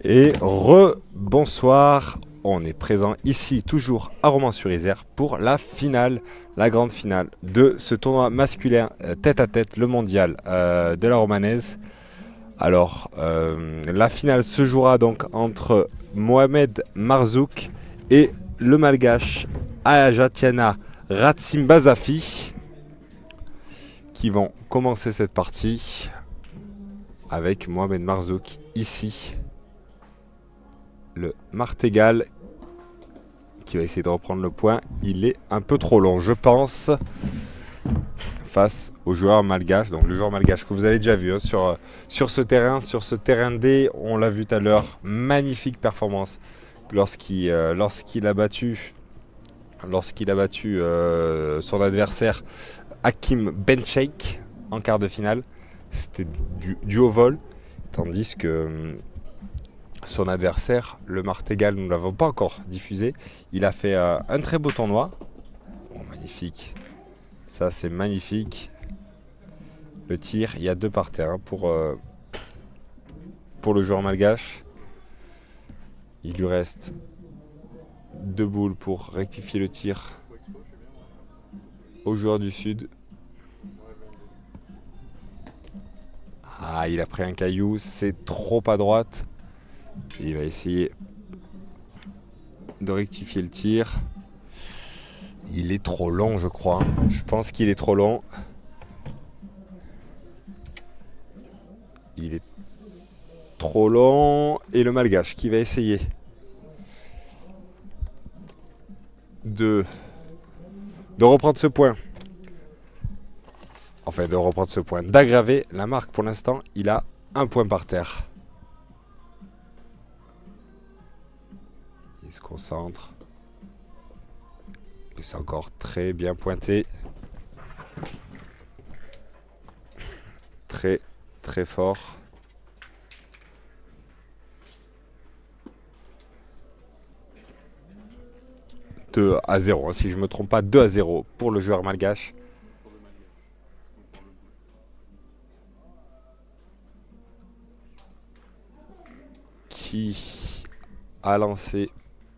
Et bonsoir, on est présent ici toujours à Romans-sur-Isère pour la finale, la grande finale de ce tournoi masculin tête à tête, le mondial de la romanaise. Alors la finale se jouera donc entre Mohamed Marzouk et le malgache Ajatiana Ratsimbazafi qui vont commencer cette partie avec Mohamed Marzouk ici. Le Martégal qui va essayer de reprendre le point. Il est un peu trop long, je pense, face au joueur malgache. Donc le joueur malgache que vous avez déjà vu sur ce terrain D. On l'a vu tout à l'heure. Magnifique performance lorsqu'il a battu son adversaire Hakim Bencheikh en quart de finale. C'était du haut vol. Tandis que son adversaire, le Martégal, nous ne l'avons pas encore diffusé. Il a fait un très beau tournoi. Oh, magnifique. Ça, c'est magnifique. Le tir, il y a 2 par terre pour le joueur malgache. Il lui reste 2 boules pour rectifier le tir au joueur du Sud. Ah, il a pris un caillou. C'est trop à droite. Il va essayer de rectifier le tir. Il est trop long, je crois. Je pense qu'il est trop long. Il est trop long. Et le malgache qui va essayer de reprendre ce point. Enfin, de reprendre ce point. D'aggraver la marque. Pour l'instant, il a 1 point par terre. Il se concentre. Et c'est encore très bien pointé. Très, très fort. 2-0, si je ne me trompe pas, 2-0 pour le joueur malgache. Qui a lancé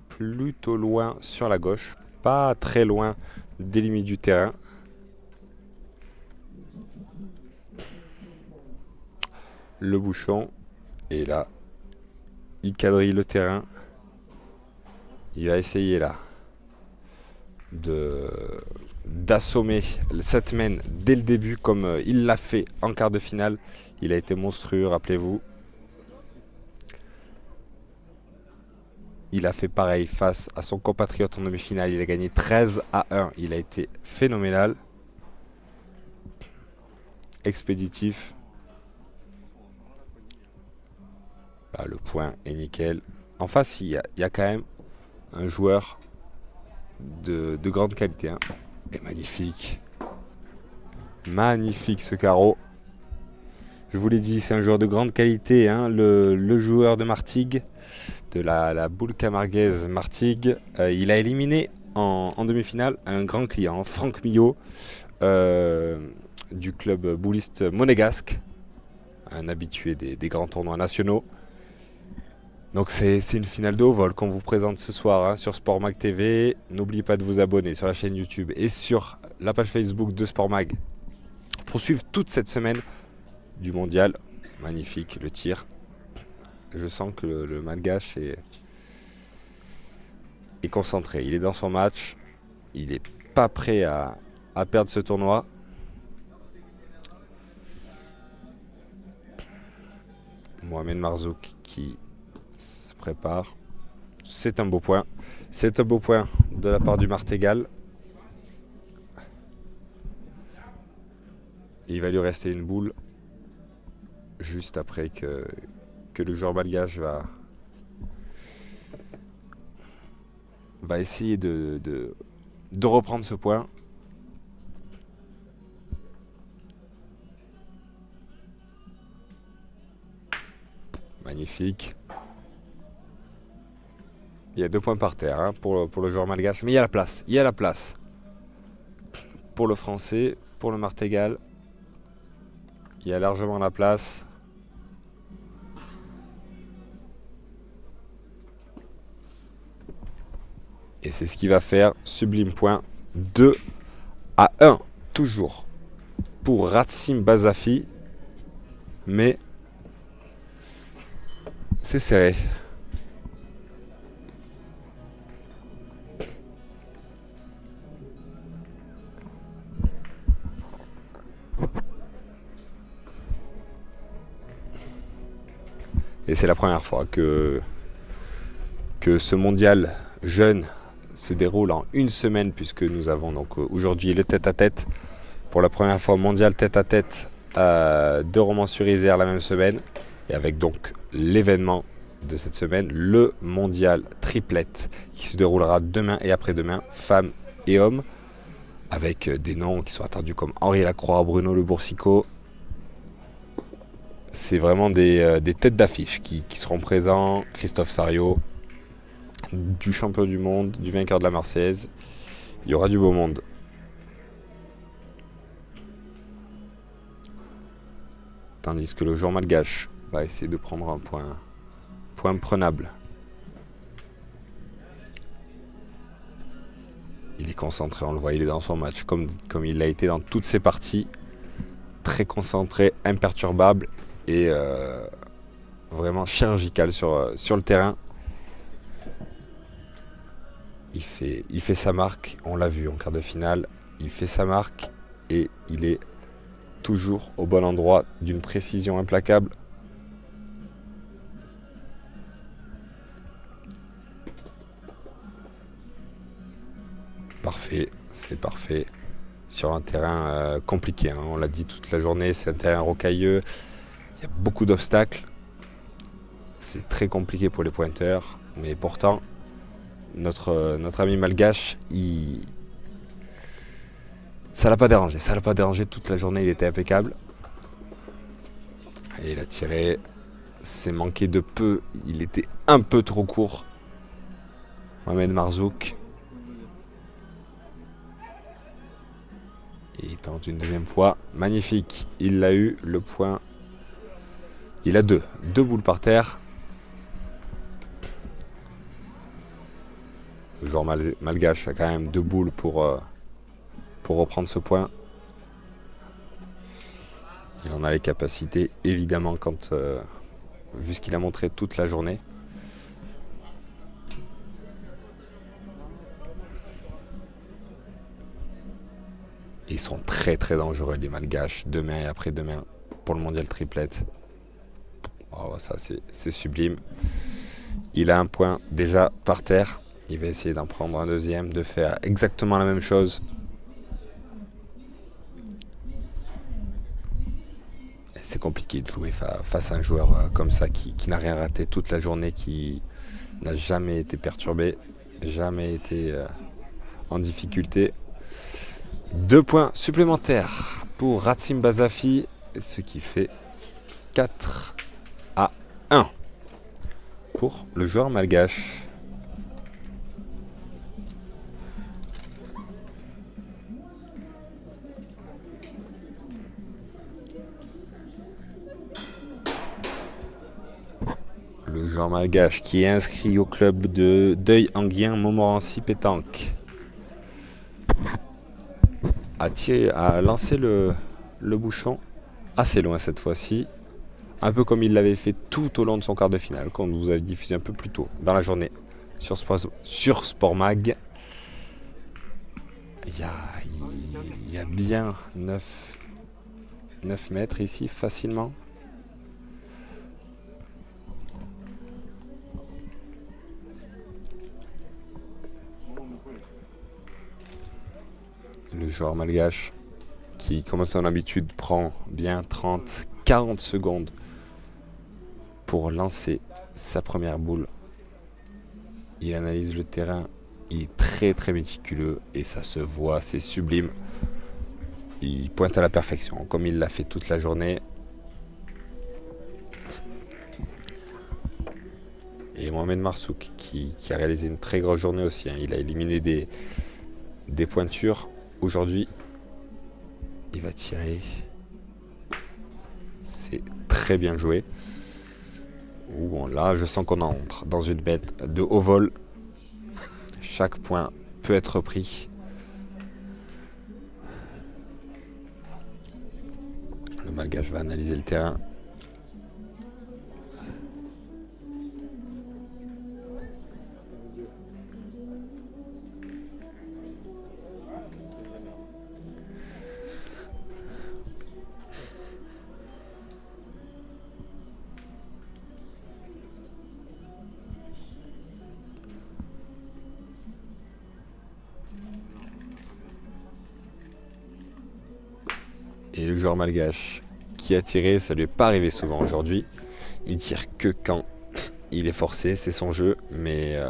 plutôt loin sur la gauche, pas très loin des limites du terrain. Le bouchon, et là, il quadrille le terrain. Il va essayer là d'assommer cette main dès le début comme il l'a fait en quart de finale. Il a été monstrueux, rappelez-vous. Il a fait pareil face à son compatriote en demi-finale. Il a gagné 13-1. Il a été phénoménal. Expéditif. Là, le point est nickel. En face, il y a quand même un joueur de grande qualité. Hein. Et magnifique. Magnifique ce carreau. Je vous l'ai dit, c'est un joueur de grande qualité. Hein. Le joueur de Martigues, de la boule camarguaise Martigues. Il a éliminé en demi-finale un grand client, Franck Millot, du club bouliste monégasque. Un habitué des grands tournois nationaux. Donc c'est une finale de haut vol qu'on vous présente ce soir hein, sur Sportmag TV. N'oubliez pas de vous abonner sur la chaîne YouTube et sur la page Facebook de Sportmag pour suivre toute cette semaine du mondial. Magnifique le tir. Je sens que le malgache est concentré. Il est dans son match. Il n'est pas prêt à perdre ce tournoi. Mohamed Marzouk qui prépare. C'est un beau point. C'est un beau point de la part du Martégal. Il va lui rester une boule juste après que le joueur malgache va essayer de reprendre ce point. Magnifique. Il y a 2 points par terre hein, pour le joueur malgache. Mais il y a la place. Il y a la place. Pour le français, pour le Martégal. Il y a largement la place. Et c'est ce qui va faire. Sublime point. 2-1. Toujours. Pour Ratsim Basafi. Mais c'est serré. Et c'est la première fois que ce mondial jeune se déroule en une semaine, puisque nous avons donc aujourd'hui le tête-à-tête. Pour la première fois mondial tête-à-tête de Romans-sur-Isère la même semaine. Et avec donc l'événement de cette semaine, le mondial triplette, qui se déroulera demain et après-demain, femmes et hommes, avec des noms qui sont attendus comme Henri Lacroix, Bruno Le Boursicot. C'est vraiment des têtes d'affiche qui seront présents. Christophe Sario, du champion du monde, du vainqueur de la Marseillaise. Il y aura du beau monde. Tandis que le joueur malgache va essayer de prendre un point prenable. Il est concentré, on le voit, il est dans son match, comme il l'a été dans toutes ses parties. Très concentré, imperturbable et vraiment chirurgical sur le terrain. Il fait sa marque, on l'a vu en quart de finale. Il fait sa marque et il est toujours au bon endroit, d'une précision implacable. Parfait, c'est parfait. Sur un terrain compliqué, hein, on l'a dit toute la journée, c'est un terrain rocailleux. Il y a beaucoup d'obstacles. C'est très compliqué pour les pointeurs, mais pourtant, notre ami malgache, ça l'a pas dérangé toute la journée, il était impeccable. Et il a tiré, c'est manqué de peu, il était un peu trop court. Mohamed Marzouk. Et il tente une deuxième fois, magnifique, il l'a eu, le point. Il a deux boules par terre. Le joueur malgache a quand même 2 boules pour reprendre ce point. Il en a les capacités, évidemment, vu ce qu'il a montré toute la journée. Ils sont très très dangereux, les malgaches, demain et après-demain, pour le mondial triplette. Oh, ça c'est sublime. Il a un point déjà par terre. Il va essayer d'en prendre un deuxième, de faire exactement la même chose. C'est compliqué de jouer face à un joueur comme ça qui n'a rien raté toute la journée, qui n'a jamais été perturbé, jamais été en difficulté. 2 points supplémentaires pour Ratsim Basafi, ce qui fait 4-1 pour le joueur malgache. Le joueur malgache qui est inscrit au club de Deuil-Anguien Montmorency Pétanque a lancé le bouchon assez loin cette fois-ci, un peu comme il l'avait fait tout au long de son quart de finale, qu'on vous avait diffusé un peu plus tôt dans la journée sur Sport Mag. Il y a bien 9 mètres ici, facilement. Le joueur malgache qui, comme à son habitude, prend bien 30-40 secondes pour lancer sa première boule. Il analyse le terrain, il est très très méticuleux et ça se voit, c'est sublime. Il pointe à la perfection, comme il l'a fait toute la journée. Et Mohamed Marzouk qui a réalisé une très grosse journée aussi, hein. Il a éliminé des pointures. Aujourd'hui, il va tirer. C'est très bien joué. Là, je sens qu'on entre dans une bête de haut vol. Chaque point peut être pris. Le Malgache va analyser le terrain. Et le joueur malgache qui a tiré, ça lui est pas arrivé souvent aujourd'hui. Il tire que quand il est forcé, c'est son jeu, mais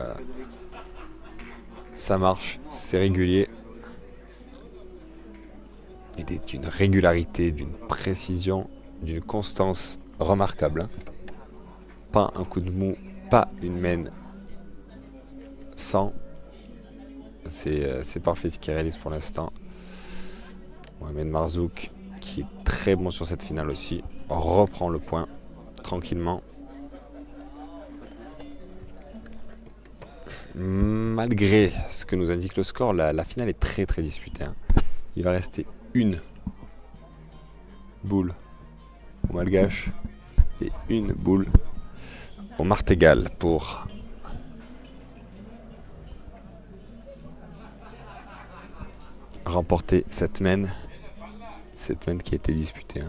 ça marche, c'est régulier. Il est d'une régularité, d'une précision, d'une constance remarquable. Pas un coup de mou, pas une main sans. C'est parfait ce qu'il réalise pour l'instant. Mohamed Marzouk, qui est très bon sur cette finale aussi, reprend le point tranquillement. Malgré ce que nous indique le score, la finale est très très disputée. Il va rester une boule au Malgache et une boule au Martégal pour remporter cette main qui a été disputée.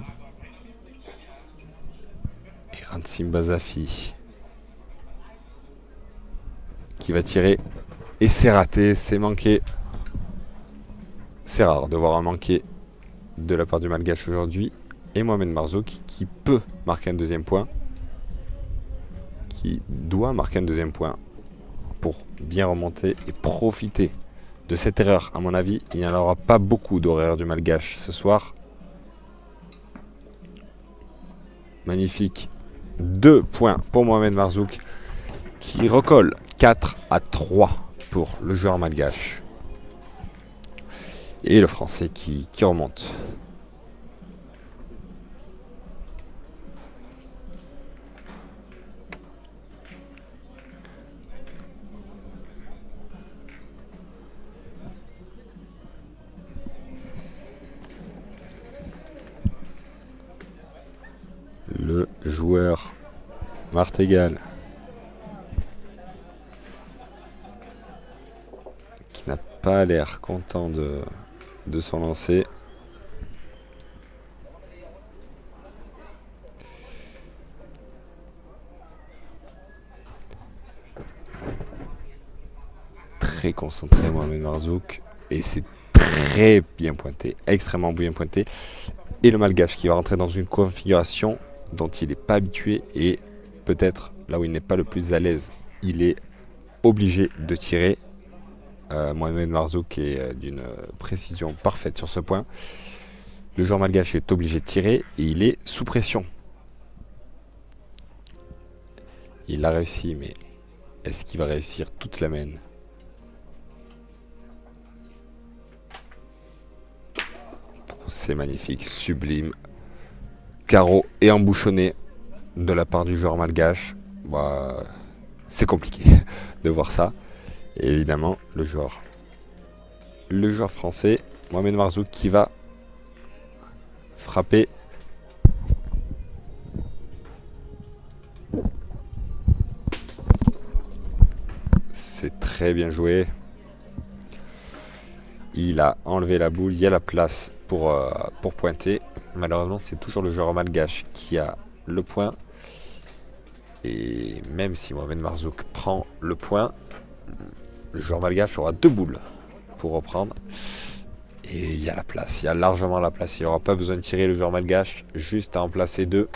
Et Ransim Basafi qui va tirer, et c'est raté, c'est manqué. C'est rare de voir un manqué de la part du Malgache aujourd'hui. Et Mohamed Marzouk qui peut marquer un deuxième point, qui doit marquer un deuxième point pour bien remonter et profiter de cette erreur. À mon avis, il n'y en aura pas beaucoup d'erreurs du Malgache ce soir. Magnifique. 2 points pour Mohamed Marzouk qui recolle 4-3 pour le joueur malgache. Et le français qui remonte. Le joueur Martégal qui n'a pas l'air content de son lancer. Très concentré Mohamed Marzouk et c'est très bien pointé, extrêmement bien pointé. Et le Malgache qui va rentrer dans une configuration dont il n'est pas habitué et peut-être là où il n'est pas le plus à l'aise, il est obligé de tirer. Mohamed Marzouk est d'une précision parfaite sur ce point. Le joueur malgache est obligé de tirer et il est sous pression. Il l'a réussi, mais est-ce qu'il va réussir toute la main? C'est magnifique, sublime. Carreau et embouchonné de la part du joueur malgache. Bah, c'est compliqué de voir ça. Et évidemment, le joueur français, Mohamed Marzouk, qui va frapper. C'est très bien joué. Il a enlevé la boule, il y a la place pour pointer. Malheureusement, c'est toujours le joueur malgache qui a le point. Et même si Mohamed Marzouk prend le point, le joueur malgache aura 2 boules pour reprendre. Et il y a la place, il y a largement la place. Il n'aura pas besoin de tirer le joueur malgache, juste à en placer 2.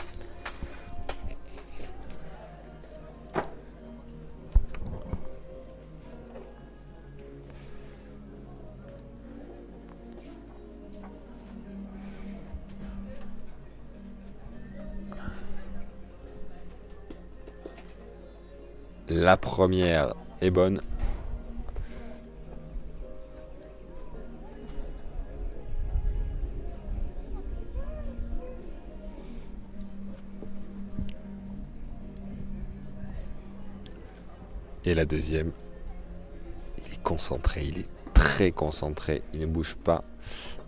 La première est bonne. Et la deuxième, il est concentré, il est très concentré, il ne bouge pas.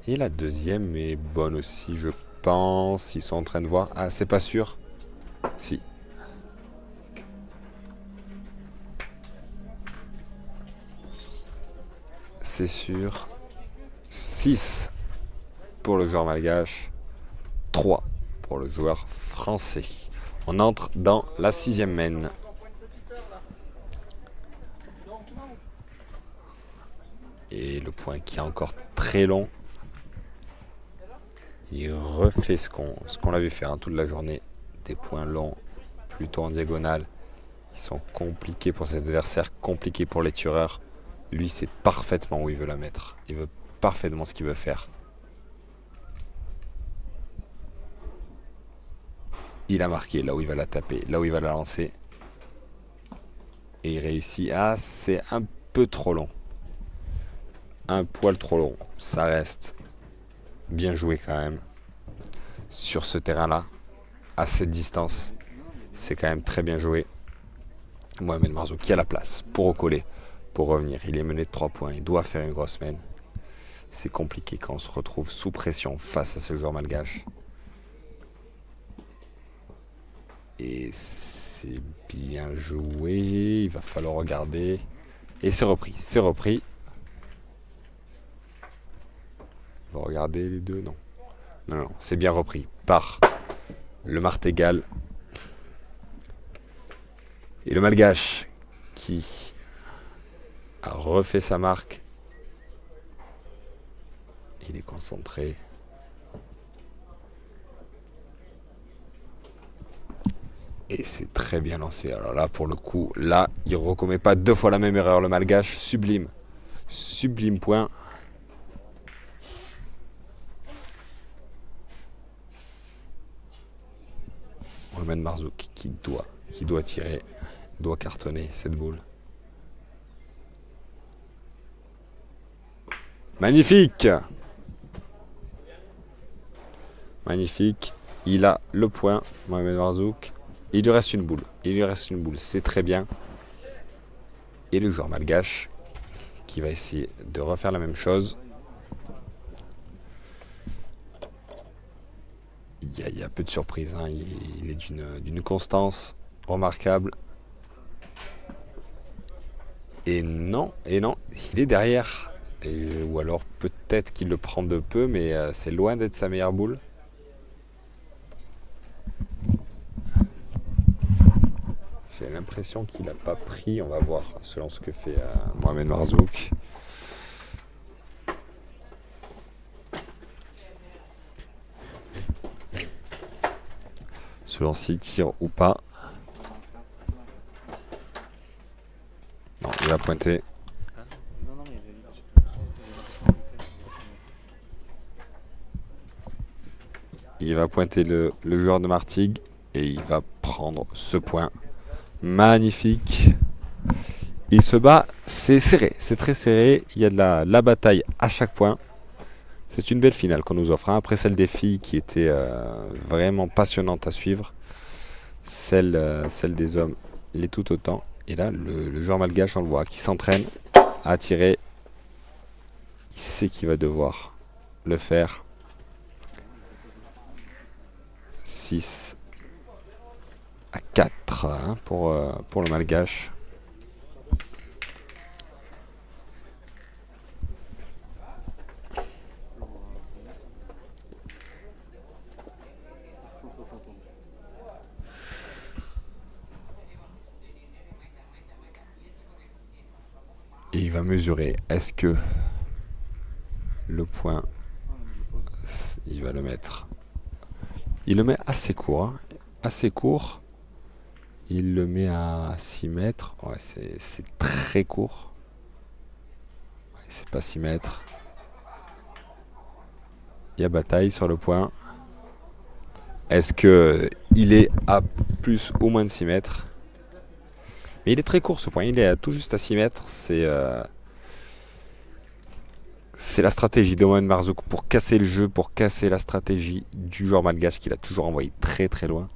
Et la deuxième est bonne aussi, je pense. Ils sont en train de voir. Ah, c'est pas sûr. Si. C'est sûr. 6 pour le joueur malgache. 3 pour le joueur français. On entre dans la 6e main. Et le point qui est encore très long. Il refait ce qu'on l'a vu faire toute la journée. Des points longs, plutôt en diagonale. Ils sont compliqués pour cet adversaire, compliqués pour les tireurs. Lui, c'est parfaitement où il veut la mettre. Il veut parfaitement ce qu'il veut faire. Il a marqué là où il va la taper, là où il va la lancer. Et il réussit. Ah, c'est un peu trop long. Un poil trop long. Ça reste bien joué quand même. Sur ce terrain-là, à cette distance, c'est quand même très bien joué. Mohamed Marzouk qui a la place pour recoller, pour revenir. Il est mené de 3 points. Il doit faire une grosse main. C'est compliqué quand on se retrouve sous pression face à ce joueur malgache. Et c'est bien joué. Il va falloir regarder. Et c'est repris. C'est repris. On va regarder les deux. Non. Non. C'est bien repris par le Martégal. Et le malgache qui a refait sa marque. Il est concentré. Et c'est très bien lancé. Alors là, pour le coup, là, il ne recommet pas 2 fois la même erreur. Le malgache, sublime. Sublime point. Mohamed Marzouk qui doit tirer, doit cartonner cette boule. Magnifique! Magnifique. Il a le point, Mohamed Marzouk. Il lui reste une boule. C'est très bien. Et le joueur malgache qui va essayer de refaire la même chose. Il y a peu de surprises. Hein. Il est d'une constance remarquable. Et non, il est derrière. Ou alors peut-être qu'il le prend de peu, mais c'est loin d'être sa meilleure boule. J'ai l'impression qu'il n'a pas pris. On va voir selon ce que fait Mohamed Marzouk. Selon s'il tire ou pas. Non, il va pointer. Il va pointer le joueur de Martigues et il va prendre ce point. Magnifique. Il se bat, c'est serré, c'est très serré. Il y a de la bataille à chaque point. C'est une belle finale qu'on nous offre. Hein. Après celle des filles qui était vraiment passionnante à suivre. Celle des hommes l'est tout autant. Et là, le joueur malgache, on le voit, qui s'entraîne à tirer. Il sait qu'il va devoir le faire. 6 à 4 hein, pour le malgache. Et il va mesurer. Est-ce que le point, il va le mettre. Il le met assez court. Hein. Assez court. Il le met à 6 mètres. Ouais, c'est très court. Ouais, c'est pas 6 mètres. Il y a bataille sur le point. Est-ce qu'il est à plus ou moins de 6 mètres? Mais il est très court ce point. Il est tout juste à 6 mètres. C'est la stratégie de Mohamed Marzouk pour casser le jeu, pour casser la stratégie du joueur malgache qu'il a toujours envoyé très très loin.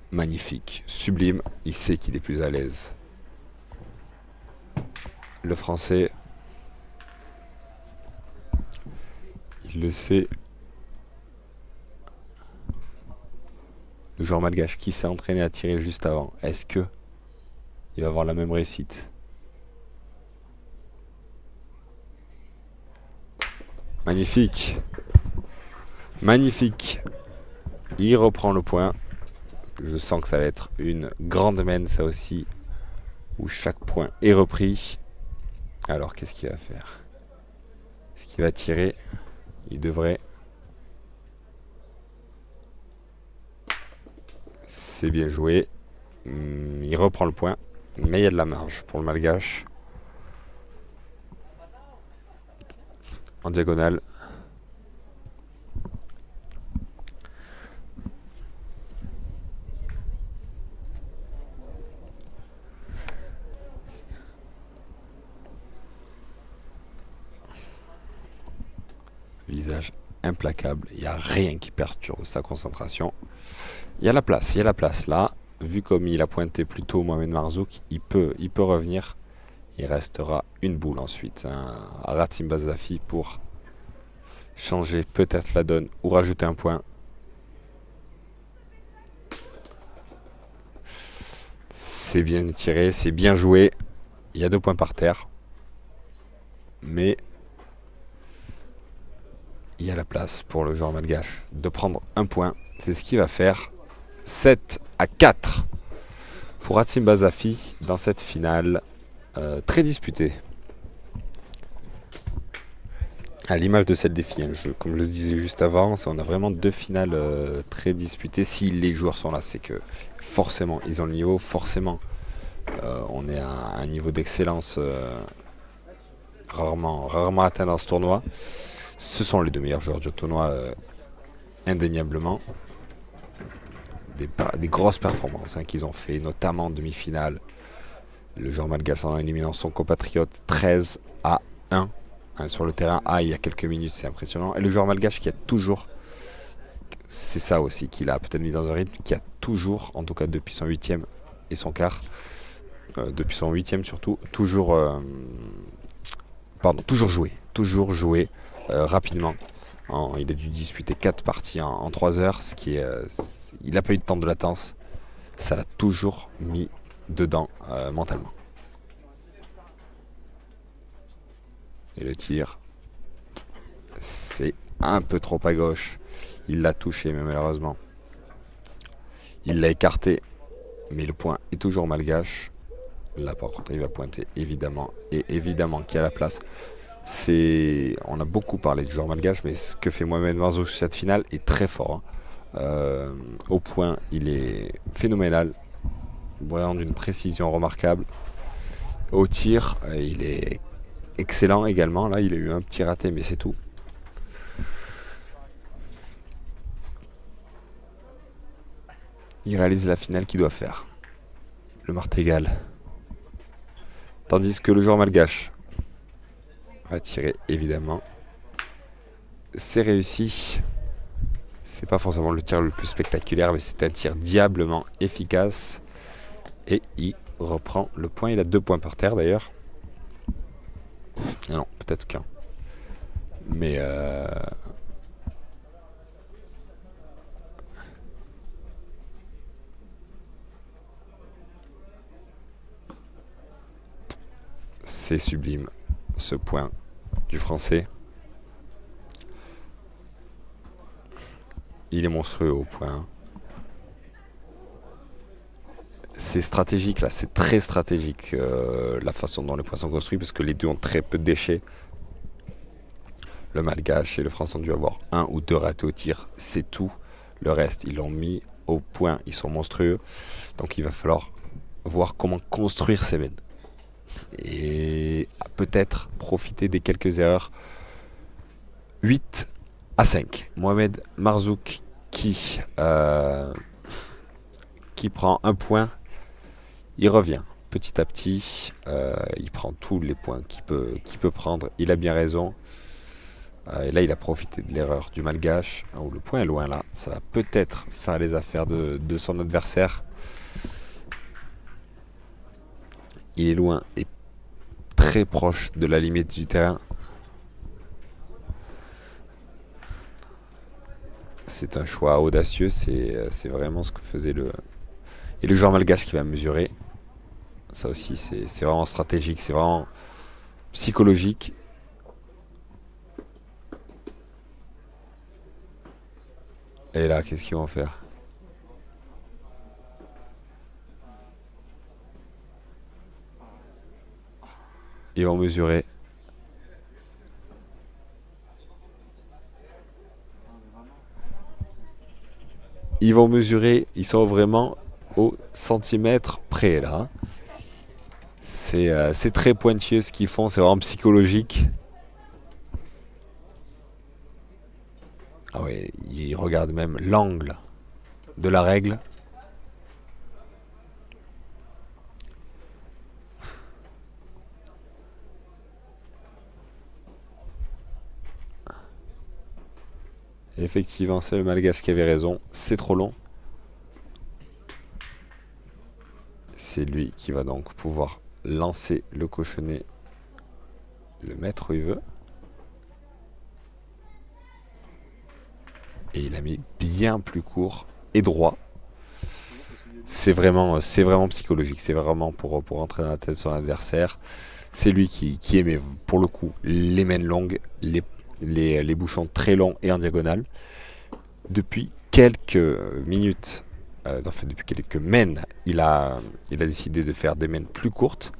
Magnifique, sublime, il sait qu'il est plus à l'aise. le Français, il le sait. Le joueur malgache qui s'est entraîné à tirer juste avant, est-ce que il va avoir la même réussite? Magnifique. Magnifique. Il reprend le point. Je sens que ça va être une grande mène, ça aussi, où chaque point est repris. Alors, qu'est-ce qu'il va faire? Est-ce qu'il va tirer? Il devrait. C'est bien joué. Il reprend le point, mais il y a de la marge pour le malgache. En diagonale. Visage implacable, il n'y a rien qui perturbe sa concentration. Il y a la place là. Vu comme il a pointé plus tôt Mohamed Marzouk, il peut revenir. Il restera une boule ensuite à Ratim Bazafi pour changer peut-être la donne ou rajouter un point. C'est bien tiré, c'est bien joué. Il y a 2 points par terre. Mais il y a la place pour le joueur malgache de prendre un point. C'est ce qu'il va faire. 7-4 pour Ratim Bazafi dans cette finale très disputée. À l'image de celle des filles, comme je le disais juste avant, on a vraiment 2 finales très disputées. Si les joueurs sont là, c'est que forcément ils ont le niveau, forcément on est à un niveau d'excellence rarement atteint dans ce tournoi. Ce sont les 2 meilleurs joueurs du tournoi, indéniablement. Des grosses performances qu'ils ont fait, notamment en demi-finale. Le joueur malgache en éliminant son compatriote 13-1 sur le terrain A il y a quelques minutes, c'est impressionnant. Et le joueur malgache qui a toujours, c'est ça aussi qu'il a peut-être mis dans un rythme, qui a toujours, en tout cas depuis son 8e et son quart, depuis son 8e surtout, toujours joué rapidement. Il a dû disputer 4 parties en 3 heures, ce qui est, il n'a pas eu de temps de latence. Ça l'a toujours mis dedans mentalement. Et le tir, c'est un peu trop à gauche. Il l'a touché, mais malheureusement, il l'a écarté. Mais le point est toujours malgache. Là, par contre, il va pointer évidemment. Et évidemment qu'il y a la place. On a beaucoup parlé du joueur malgache, mais ce que fait Mohamed Marzouk sur cette finale est très fort. Au point, il est phénoménal. Vraiment d'une précision remarquable. Au tir, il est excellent également. Là, il a eu un petit raté, mais c'est tout. Il réalise la finale qu'il doit faire. Le martingale. Tandis que le joueur malgache va tirer, évidemment. C'est réussi. C'est pas forcément le tir le plus spectaculaire, mais c'est un tir diablement efficace. Et il reprend le point. Il a 2 points par terre d'ailleurs. Ah non, peut-être qu'un. Mais c'est sublime ce point du Français. Il est monstrueux au point. C'est stratégique là, c'est très stratégique la façon dont les points sont construits parce que les 2 ont très peu de déchets. Le malgache et le français ont dû avoir 1 ou 2 ratés au tir, c'est tout. Le reste, ils l'ont mis au point, ils sont monstrueux. Donc il va falloir voir comment construire ces mènes. Et peut-être profiter des quelques erreurs. 8-5. Mohamed Marzouk qui prend un point. Il revient petit à petit. Il prend tous les points qu'il peut prendre. Il a bien raison. Et là, il a profité de l'erreur du malgache. Oh, le point est loin là. Ça va peut-être faire les affaires de son adversaire. Il est loin et très proche de la limite du terrain. C'est un choix audacieux, c'est vraiment ce que faisait le... Et le joueur malgache qui va mesurer. Ça aussi, c'est vraiment stratégique, c'est vraiment psychologique. Et là, qu'est-ce qu'ils vont faire? Ils vont mesurer. Ils vont mesurer, ils sont vraiment au centimètre près là. C'est très pointilleux ce qu'ils font, c'est vraiment psychologique. Ah oui, ils regardent même l'angle de la règle. Et effectivement, c'est le malgache qui avait raison, c'est trop long. C'est lui qui va donc pouvoir lancer le cochonnet, le mettre où il veut. Et il a mis bien plus court et droit. C'est vraiment psychologique, c'est vraiment pour entrer dans la tête de son adversaire. C'est lui qui aimait pour le coup les mains longues, les bouchons très longs et en diagonale. Depuis quelques minutes, enfin depuis quelques mains, il a décidé de faire des mains plus courtes.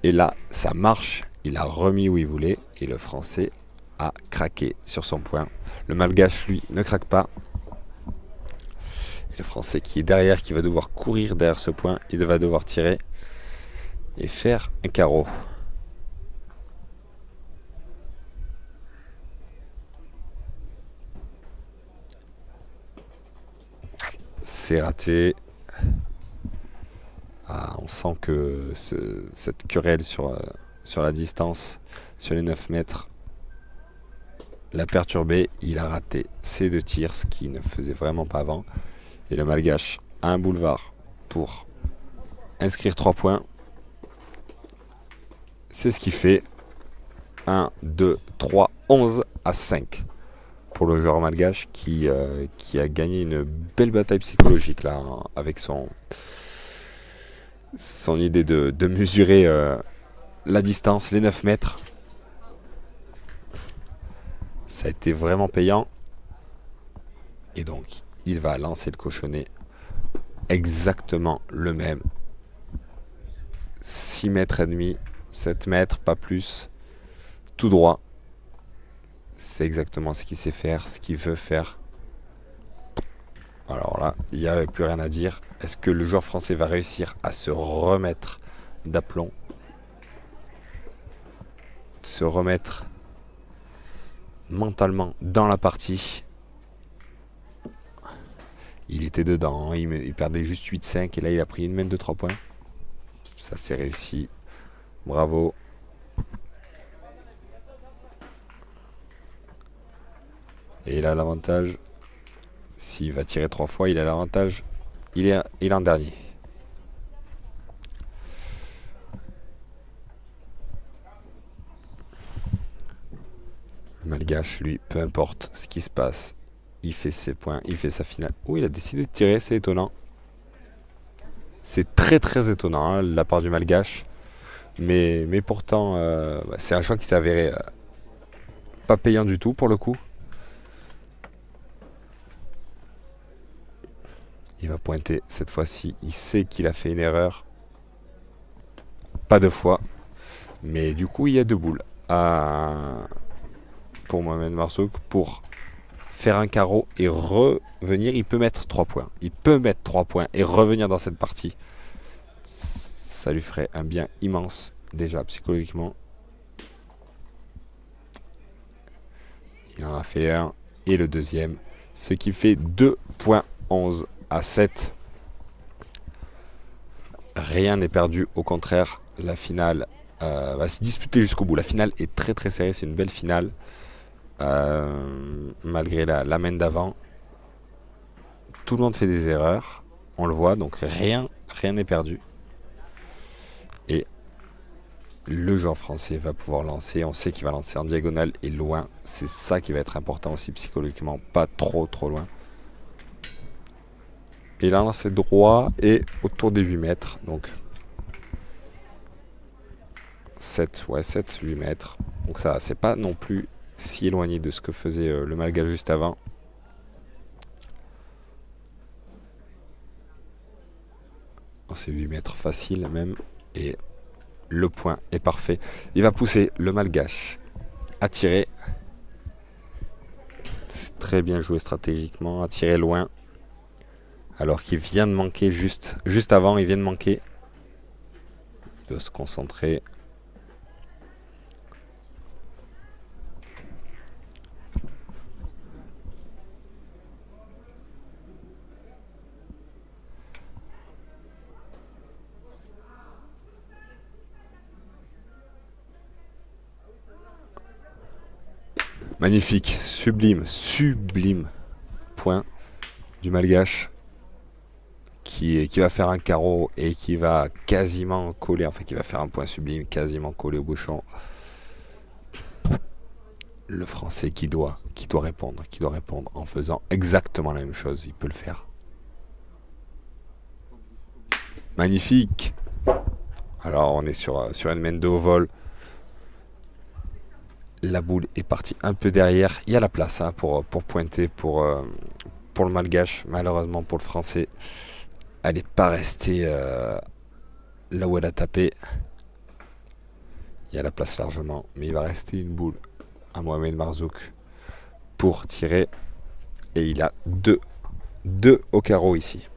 Et là, ça marche, il a remis où il voulait et le français a craqué sur son point. Le malgache, lui, ne craque pas. Et le français qui est derrière, qui va devoir courir derrière ce point, il va devoir tirer et faire un carreau. C'est raté. Ah, on sent que cette querelle sur la distance, sur les 9 mètres, l'a perturbé. Il a raté ses 2 tirs, ce qu'il ne faisait vraiment pas avant. Et le malgache a un boulevard pour inscrire 3 points. C'est ce qu'il fait. 1, 2, 3, 11 à 5 pour le joueur malgache qui a gagné une belle bataille psychologique là, avec son idée de mesurer la distance, les 9 mètres. Ça a été vraiment payant. Et donc, il va lancer le cochonnet exactement le même. 6 mètres et demi, 7 mètres, pas plus. Tout droit. C'est exactement ce qu'il sait faire, ce qu'il veut faire. Alors là, il n'y avait plus rien à dire. Est-ce que le joueur français va réussir à se remettre d'aplomb? Se remettre mentalement dans la partie? Il était dedans, il perdait juste 8-5 et là il a pris une main de 3 points. Ça c'est réussi. Bravo. Et il a l'avantage. S'il va tirer 3 fois, il a l'avantage. Il est en dernier. Le malgache, lui, peu importe ce qui se passe, il fait ses points, il fait sa finale. Oh, il a décidé de tirer, c'est étonnant. C'est très très étonnant hein, de la part du malgache. Mais pourtant, c'est un choix qui s'est avéré pas payant du tout pour le coup. Il va pointer cette fois-ci. Il sait qu'il a fait une erreur. Pas 2 fois. Mais du coup, il y a 2 boules. Pour Mohamed Marzouk pour faire un carreau et revenir. Il peut mettre 3 points. Il peut mettre 3 points et revenir dans cette partie. Ça lui ferait un bien immense déjà psychologiquement. Il en a fait un et le deuxième. Ce qui fait 2,11 à 7. Rien n'est perdu. Au contraire, la finale va se disputer jusqu'au bout. La finale est très très serrée. C'est une belle finale. Malgré la main d'avant. Tout le monde fait des erreurs. On le voit. Donc rien n'est perdu. Et le joueur français va pouvoir lancer. On sait qu'il va lancer en diagonale et loin. C'est ça qui va être important aussi psychologiquement, pas trop loin. Et il a lancé droit et autour des 8 mètres. Donc 7, 8 mètres. Donc ça, c'est pas non plus si éloigné de ce que faisait le Malgache juste avant. C'est 8 mètres facile même. Et le point est parfait. Il va pousser le Malgache à tirer. C'est très bien joué stratégiquement, à tirer loin. Alors qu'il vient de manquer juste avant, il vient de manquer. Il doit se concentrer. Magnifique, sublime point du Malgache qui va faire un carreau et qui va quasiment coller, enfin qui va faire un point sublime, quasiment coller au bouchon. Le Français qui doit répondre en faisant exactement la même chose, il peut le faire. Magnifique. Alors on est sur une main de haut vol. La boule est partie un peu derrière. Il y a la place pour pointer pour le Malgache. Malheureusement pour le Français, elle n'est pas restée là où elle a tapé. Il y a la place largement, mais il va rester une boule à Mohamed Marzouk pour tirer. Et il a deux au carreau ici.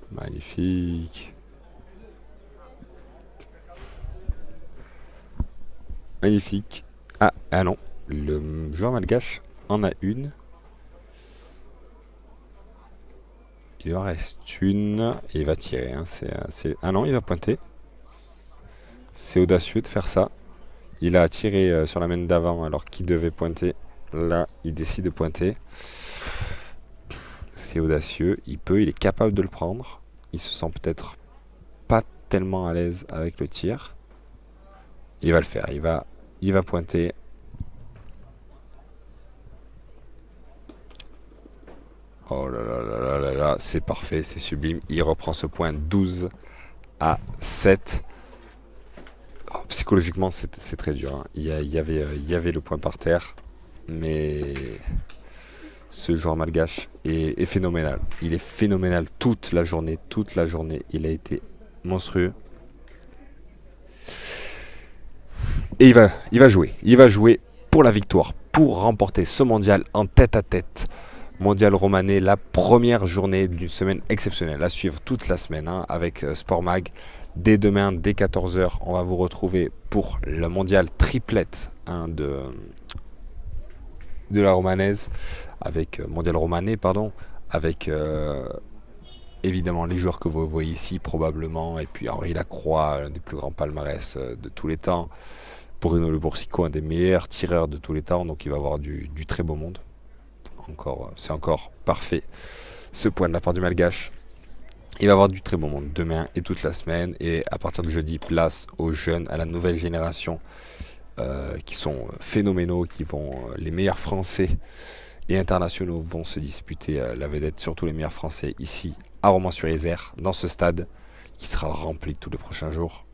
Magnifique. Magnifique. Ah non, le joueur malgache en a une. Il en reste une et il va tirer. Ah non, il va pointer. C'est audacieux de faire ça. Il a tiré sur la main d'avant alors qu'il devait pointer. Là, il décide de pointer. C'est audacieux. Il est capable de le prendre. Il se sent peut-être pas tellement à l'aise avec le tir. Il va le faire. Il va pointer. Oh là là là là là là, c'est parfait, c'est sublime. Il reprend ce point 12-7. Oh, psychologiquement, c'est très dur. Hein. Il y avait le point par terre, mais ce joueur malgache est phénoménal. Il est phénoménal toute la journée. Il a été monstrueux. Et il va jouer pour la victoire, pour remporter ce mondial en tête-à-tête. Mondial Romanais, la première journée d'une semaine exceptionnelle à suivre toute la semaine avec Sport Mag. Dès demain, dès 14h, on va vous retrouver pour le mondial triplette de la romanaise, avec mondial romanais, pardon, avec évidemment les joueurs que vous voyez ici probablement, et puis Henri Lacroix, l'un des plus grands palmarès de tous les temps, Bruno Le Boursicot, un des meilleurs tireurs de tous les temps, donc il va avoir du très beau monde. C'est encore parfait ce point de la part du Malgache. Il va avoir du très bon monde demain et toute la semaine. Et à partir de jeudi, place aux jeunes, à la nouvelle génération qui sont phénoménaux, les meilleurs Français et internationaux vont se disputer la vedette, surtout les meilleurs Français ici à Romans-sur-Isère, dans ce stade qui sera rempli tous les prochains jours.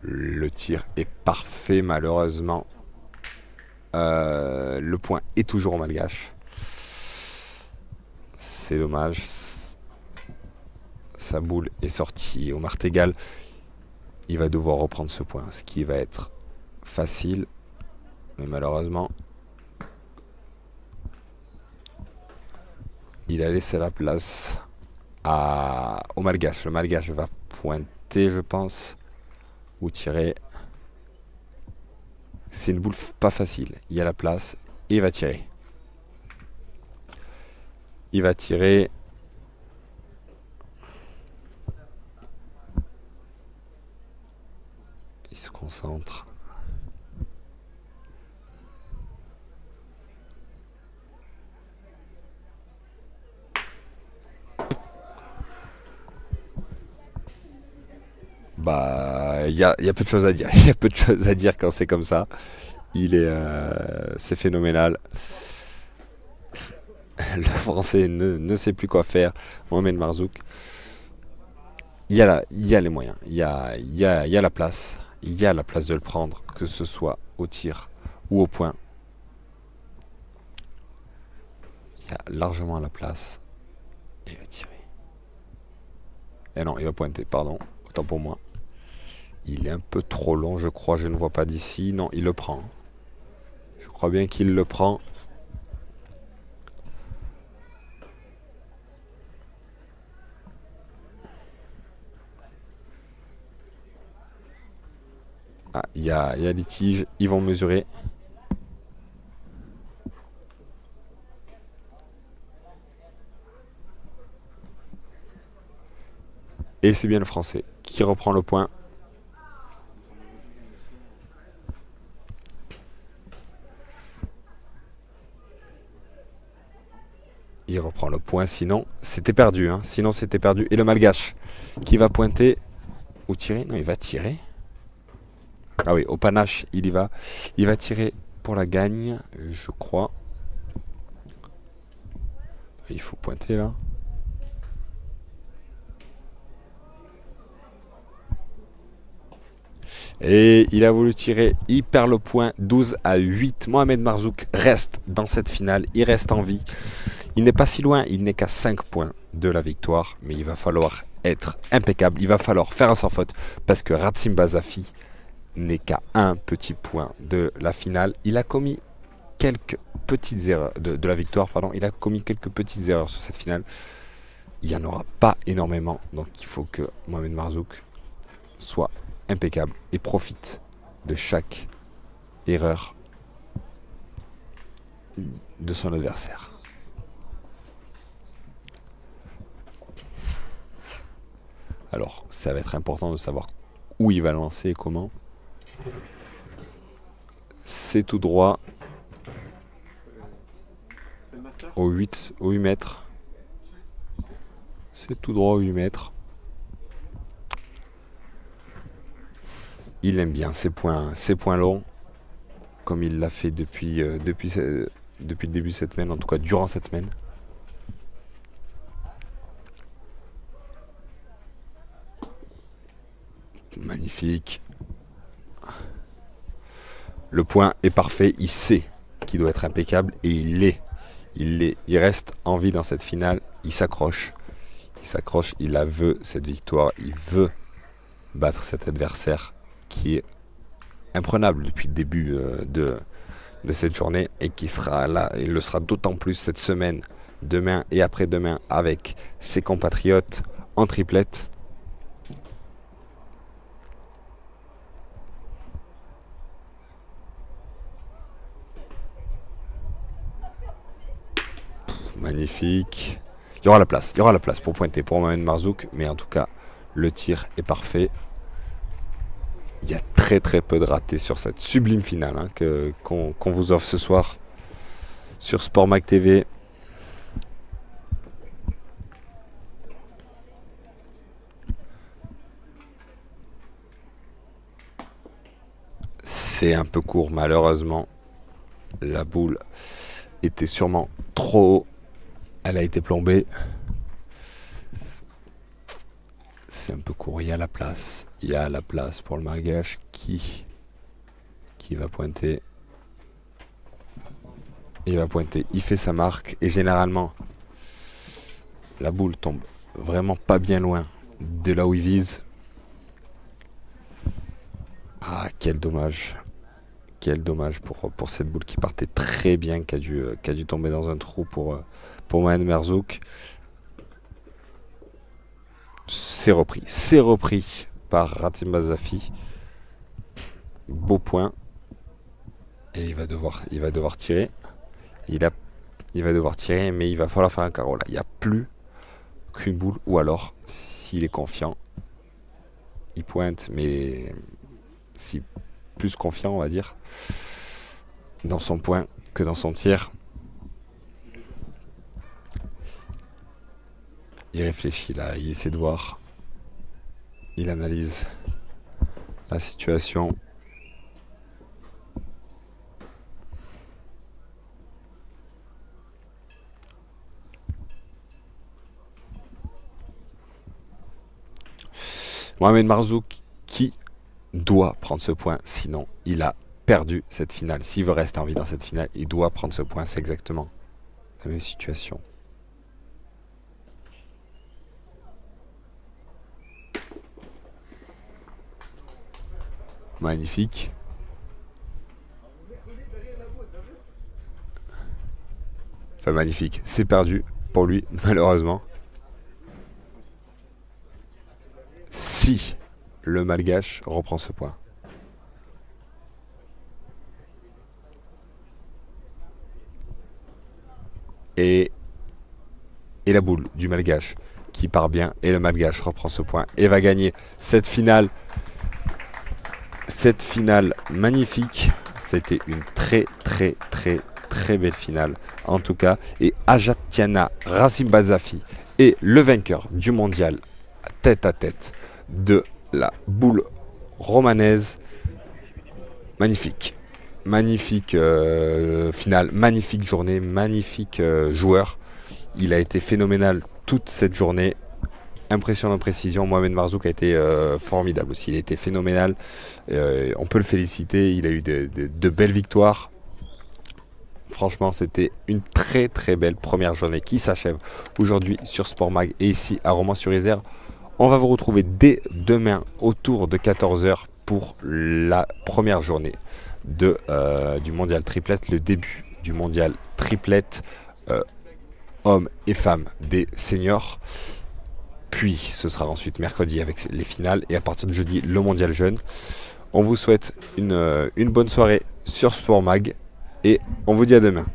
Le tir est parfait malheureusement. Le point est toujours au Malgache. C'est dommage. Sa boule est sortie au martégal. Il va devoir reprendre ce point, ce qui va être facile. Mais malheureusement, il a laissé la place au Malgache. Le Malgache va pointer, je pense, ou tirer. C'est une boule pas facile. Il y a la place et il va tirer. Il va tirer. concentre. Bah, il y a peu de choses à dire. Il y a peu de choses à dire quand c'est comme ça. C'est phénoménal. Le Français ne sait plus quoi faire. Mohamed Marzouk, il y a les moyens. Il y a la place. Il y a la place de le prendre, que ce soit au tir ou au point. Il y a largement la place. Et il va tirer. Et non, il va pointer, pardon. Autant pour moi. Il est un peu trop long, je crois. Je ne vois pas d'ici. Non, il le prend. Je crois bien qu'il le prend. Ah, il y a litige. Ils vont mesurer. Et c'est bien le Français qui reprend le point. Il reprend le point, sinon c'était perdu. Hein. Sinon c'était perdu. Et le Malgache qui va pointer ou tirer. Non, il va tirer. Ah oui, au panache, il y va. Il va tirer pour la gagne, je crois. Il faut pointer là. Et il a voulu tirer, il perd le point, 12-8. Mohamed Marzouk reste dans cette finale, il reste en vie. Il n'est pas si loin, il n'est qu'à 5 points de la victoire, mais il va falloir être impeccable, il va falloir faire un sans faute, parce que Ratsim Bazafi n'est qu'à un petit point de la finale. Il a commis quelques petites erreurs, de la victoire, pardon, il a commis quelques petites erreurs sur cette finale. Il n'y en aura pas énormément, donc il faut que Mohamed Marzouk soit impeccable et profite de chaque erreur de son adversaire. Alors, ça va être important de savoir où il va lancer et comment. C'est tout droit au 8 mètres. C'est tout droit au 8 mètres. Il aime bien ces points longs, comme il l'a fait depuis le début de cette semaine, en tout cas durant cette semaine. Magnifique. Le point est parfait, il sait qu'il doit être impeccable et il l'est. Il reste en vie dans cette finale, il s'accroche. Il la veut, cette victoire, il veut battre cet adversaire qui est imprenable depuis le début de cette journée et qui sera là, il le sera d'autant plus cette semaine, demain et après-demain avec ses compatriotes en triplette. Magnifique. Il y aura la place pour pointer pour Mohamed Marzouk, mais en tout cas, le tir est parfait. Il y a très très peu de ratés sur cette sublime finale hein, qu'on vous offre ce soir sur Sport Mag TV. C'est un peu court malheureusement. La boule était sûrement trop haut. Elle a été plombée. C'est un peu court, il y a la place. Il y a la place pour le Malgache qui va pointer. Il va pointer, il fait sa marque et généralement la boule tombe vraiment pas bien loin de là où il vise. Ah, quel dommage. Quel dommage pour cette boule qui partait très bien, qui a dû tomber dans un trou pour Mohamed Marzouk. C'est repris par Ratsim Bazafi. Beau point. Et il va devoir tirer. Il va devoir tirer, mais il va falloir faire un carreau là. Il n'y a plus qu'une boule, ou alors, s'il est confiant, il pointe, mais si plus confiant, on va dire, dans son point que dans son tir. Il réfléchit là, il essaie de voir, il analyse la situation. Mohamed Marzouk qui doit prendre ce point, sinon il a perdu cette finale. S'il veut rester en vie dans cette finale, il doit prendre ce point. C'est exactement la même situation. Magnifique. Enfin magnifique. C'est perdu pour lui, malheureusement. Si le Malgache reprend ce point. Et la boule du Malgache qui part bien. Et le Malgache reprend ce point et va gagner cette finale. Cette finale magnifique. C'était une très belle finale en tout cas. Et Ajatiana Razimbazafi est le vainqueur du mondial tête à tête de la boule romanaise. Magnifique. Magnifique finale, magnifique journée, magnifique joueur. Il a été phénoménal toute cette journée. Impressionnante précision. Mohamed Marzouk a été formidable aussi. Il a été phénoménal. On peut le féliciter. Il a eu de belles victoires. Franchement, c'était une très belle première journée qui s'achève aujourd'hui sur Sport Mag et ici à Romans-sur-Isère. On va vous retrouver dès demain autour de 14 h pour la première journée du mondial triplette, le début du mondial triplette hommes et femmes des seniors. Puis ce sera ensuite mercredi avec les finales et à partir de jeudi le mondial jeune. On vous souhaite une bonne soirée sur Sport Mag et on vous dit à demain.